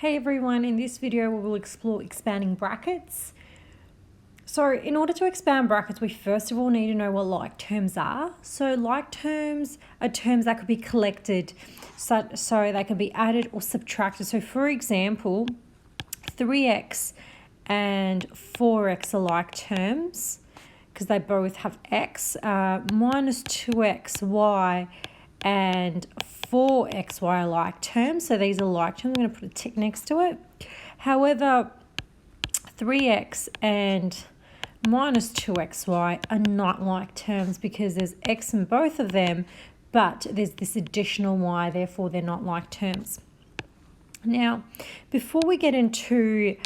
Hey everyone, in this video we will explore expanding brackets. So in order to expand brackets, we first of all need to know what like terms are. So like terms are terms that could be collected, so they can be added or subtracted. So for example, 3x and 4x are like terms because they both have x. Minus 2xy and 4xy are like terms, so these are like terms. I'm going to put a tick next to it. However, 3x and minus 2xy are not like terms because there's x in both of them, but there's this additional y, therefore they're not like terms. Now, before we get into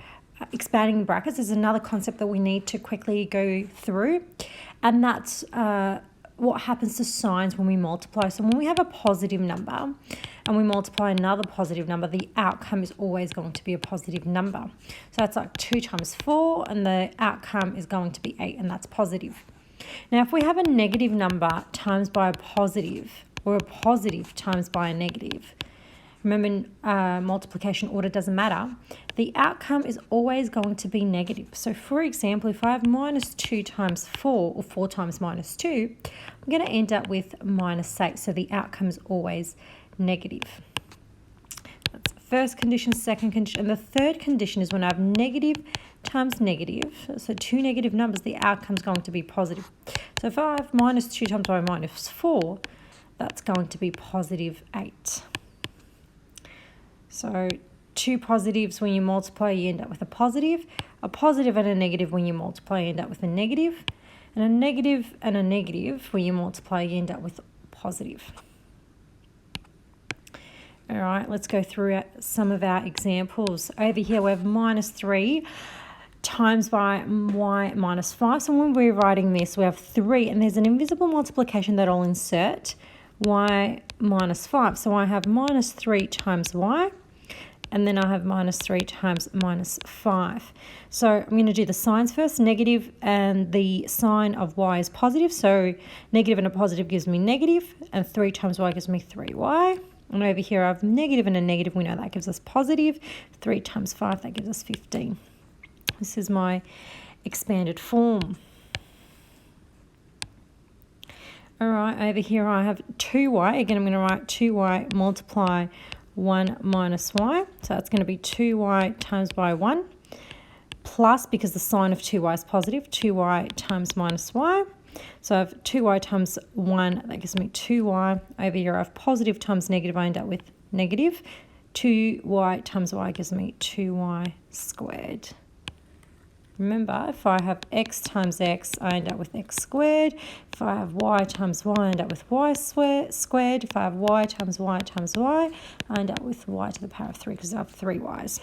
expanding brackets, there's another concept that we need to quickly go through, and that's what happens to signs when we multiply. So when we have a positive number and we multiply another positive number, the outcome is always going to be a positive number. So that's like 2 times 4 and the outcome is going to be 8, and that's positive. Now if we have a negative number times by a positive, or a positive times by a negative, remember multiplication order doesn't matter, the outcome is always going to be negative. So for example, if I have minus 2 times 4, or 4 times minus 2, I'm going to end up with minus 8. So the outcome is always negative. That's the first condition, second condition. And the third condition is when I have negative times negative, so two negative numbers, the outcome is going to be positive. So if I have minus 2 times by minus 4, that's going to be positive 8. So two positives, when you multiply, you end up with a positive and a negative, when you multiply, you end up with a negative, and a negative and a negative, when you multiply, you end up with positive. All right, let's go through some of our examples. Over here we have minus 3 times by y minus 5. So when we're writing this, we have 3, and there's an invisible multiplication that I'll insert, y minus 5. So I have minus 3 times y, and then I have minus 3 times minus 5. So I'm going to do the signs first. Negative, and the sign of y is positive. So negative and a positive gives me negative, and 3 times y gives me 3y. And over here I have negative and a negative. We know that gives us positive. 3 times 5, that gives us 15. This is my expanded form. All right, over here I have 2y. Again, I'm going to write 2y multiply 1 minus y. So that's going to be 2y times by 1 plus, because the sign of 2y is positive, 2y times minus y. So I have 2y times 1, that gives me 2y. Over here I have positive times negative, I end up with negative. 2y times y gives me 2y squared. Remember, if I have x times x, I end up with x squared. If I have y times y, I end up with y squared. If I have y times y times y, I end up with y to the power of 3, because I have 3 y's.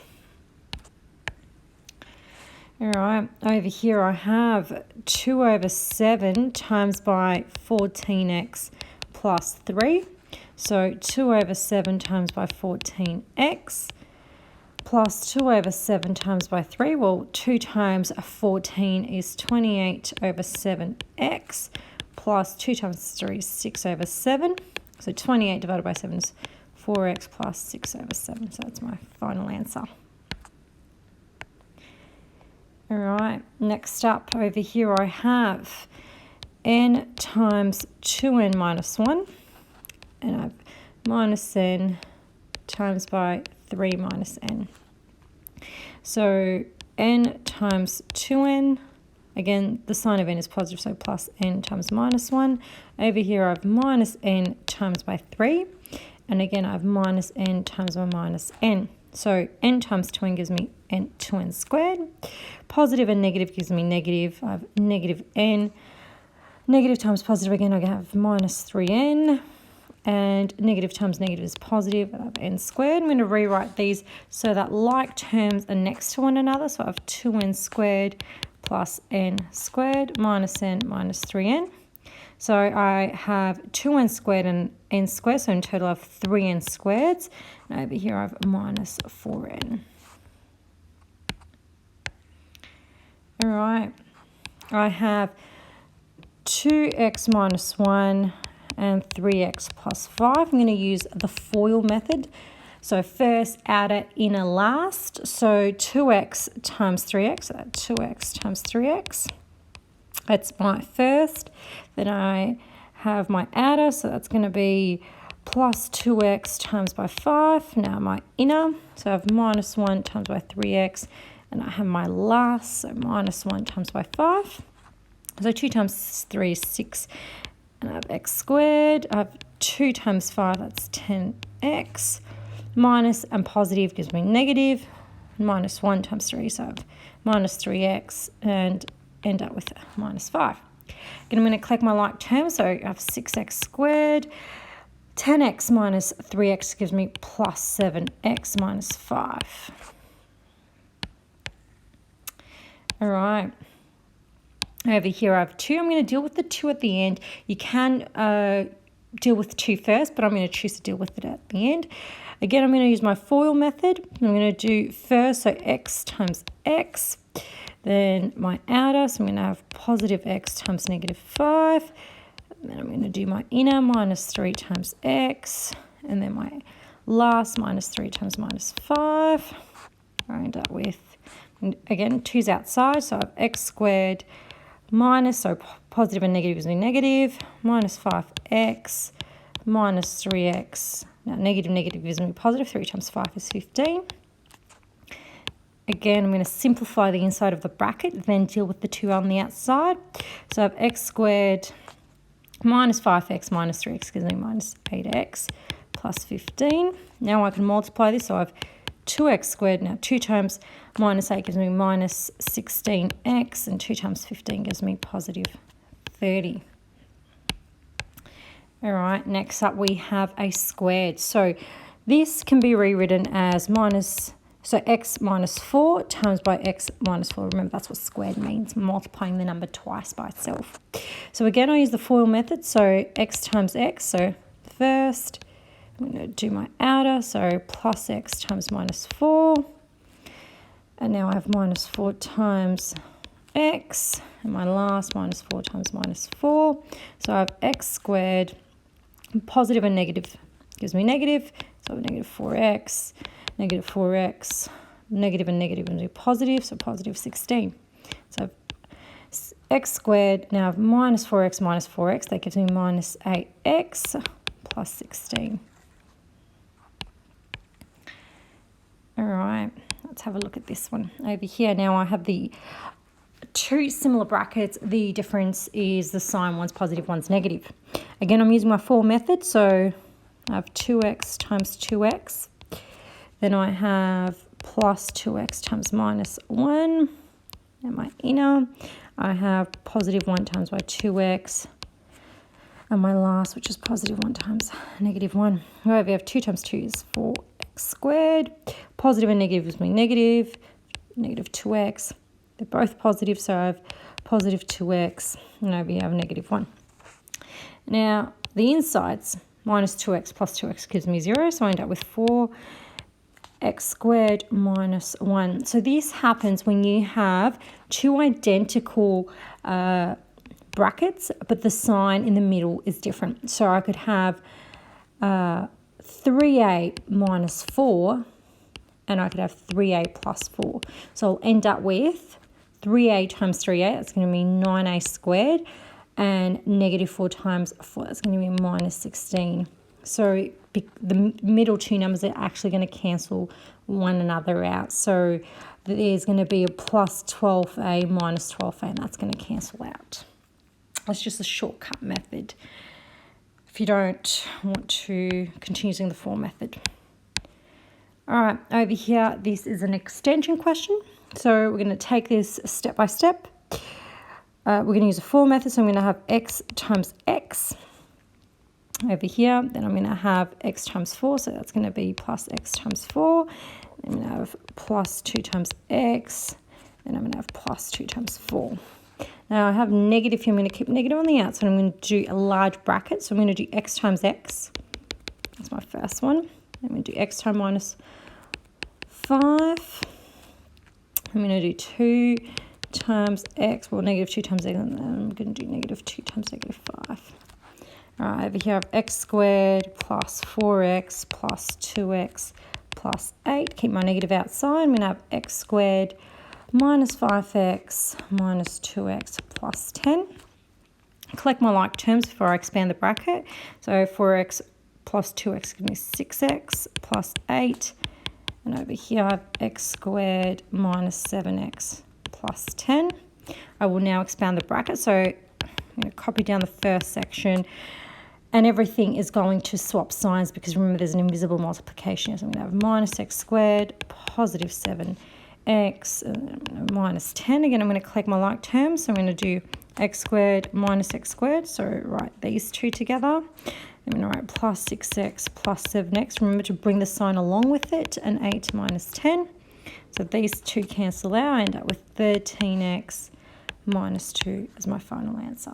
All right, over here I have 2 over 7 times by 14x plus 3. So 2 over 7 times by 14x. Plus 2 over 7 times by 3. Well, 2 times 14 is 28 over 7x. Plus 2 times 3 is 6 over 7. So 28 divided by 7 is 4x plus 6 over 7. So that's my final answer. All right, next up over here I have n times 2n minus 1. And I have minus n times by 3 minus n. So n times 2n, again the sign of n is positive, so plus n times minus 1. Over here I have minus n times by 3, and again I have minus n times by minus n. So n times 2n gives me 2n squared. Positive and negative gives me negative. I have negative n. Negative times positive, again I have minus 3n. And negative times negative is positive, and I have n squared. I'm going to rewrite these so that like terms are next to one another. So I have 2n squared plus n squared minus n minus 3n. So I have 2n squared and n squared, so in total I have 3n squareds. And over here I have minus 4n. All right, I have 2x minus 1 and 3x plus 5. I'm going to use the FOIL method So first, outer, inner, last. So 2x times 3x, so that's 2x times 3x. That's my first. Then I have my outer, so that's going to be plus 2x times by 5. Now my inner, so I have minus 1 times by 3x. And I have my last, so minus 1 times by 5. So 2 times 3 is 6. And I have x squared. I have 2 times 5, that's 10x. Minus and positive gives me negative. Minus 1 times 3, so I have minus 3x and end up with minus 5. Again, I'm going to collect my like terms. So I have 6x squared. 10x minus 3x gives me plus 7x minus 5. All right. Over here I have 2. I'm going to deal with the 2 at the end. You can deal with 2 first, but I'm going to choose to deal with it at the end. Again, I'm going to use my FOIL method. I'm going to do first, so x times x. Then my outer, so I'm going to have positive x times negative 5. And then I'm going to do my inner, minus 3 times x. And then my last, minus 3 times minus 5. I end up with, again, 2's outside, so I have x squared minus, so positive and negative gives me negative, minus 5x, minus 3x. Now, negative gives me positive. 3 times 5 is 15. Again, I'm going to simplify the inside of the bracket, then deal with the 2 on the outside. So I have x squared minus 5x minus 3x gives me minus 8x plus 15. Now I can multiply this, so I have 2x squared. Now 2 times minus 8 gives me minus 16x, and 2 times 15 gives me positive 30. All right, next up we have a squared. So this can be rewritten as x minus 4 times by x minus 4. Remember, that's what squared means, multiplying the number twice by itself. So again, I use the FOIL method, so x times x. So first, I'm going to do my outer, so plus x times minus 4. And now I have minus 4 times x, and my last minus 4 times minus 4. So I have x squared, positive and negative gives me negative, so I have negative 4x, negative 4x, negative and negative gives me positive, so positive 16. So I have x squared, now I have minus 4x, that gives me minus 8x plus 16. All right, let's have a look at this one over here. Now I have the 2 similar brackets. The difference is the sign, one's positive, one's negative. Again, I'm using my FOIL method, so I have 2x times 2x. Then I have plus 2x times minus 1. And my inner, I have positive 1 times by 2x. And my last, which is positive 1 times negative 1. However, we have 2 times 2 is 4x squared. Positive and negative gives me negative 2x. They're both positive, so I have positive 2x, and over here I have negative 1. Now, the insides, minus 2x plus 2x gives me 0, so I end up with 4x squared minus 1. So this happens when you have 2 identical brackets, but the sign in the middle is different. So I could have 3a minus 4, and I could have 3a plus 4. So I'll end up with 3a times 3a, that's going to be 9a squared, and negative 4 times 4, that's going to be minus 16. So the middle 2 numbers are actually going to cancel one another out. So there's going to be a plus 12a minus 12a, and that's going to cancel out. That's just a shortcut method if you don't want to continue using the FOIL method. All right, over here, this is an extension question. So we're going to take this step by step. We're going to use a FOIL method, so I'm going to have x times x over here. Then I'm going to have x times 4, so that's going to be plus x times 4. Then I'm going to have plus 2 times x, and I'm going to have plus 2 times 4. Now I have negative here. I'm going to keep negative on the outside. I'm going to do a large bracket, so I'm going to do x times x. That's my first one. I'm going to do x times minus 5. I'm going to do 2 times x, well, negative 2 times x, and then I'm going to do negative 2 times negative 5. All right, over here I have x squared plus 4x plus 2x plus 8. Keep my negative outside. I'm going to have x squared minus 5x minus 2x plus 10. Collect my like terms before I expand the bracket. So 4x plus 2x gives me 6x plus 8. And over here I have x squared minus 7x plus 10. I will now expand the bracket. So I'm going to copy down the first section. And everything is going to swap signs because remember there's an invisible multiplication. So I'm going to have minus x squared, positive 7x, minus 10. Again, I'm going to collect my like terms. So I'm going to do x squared minus x squared. So write these two together. I'm going to write plus 6x plus 7x. Remember to bring the sign along with it. And 8 minus 10. So these two cancel out. I end up with 13x minus 2 as my final answer.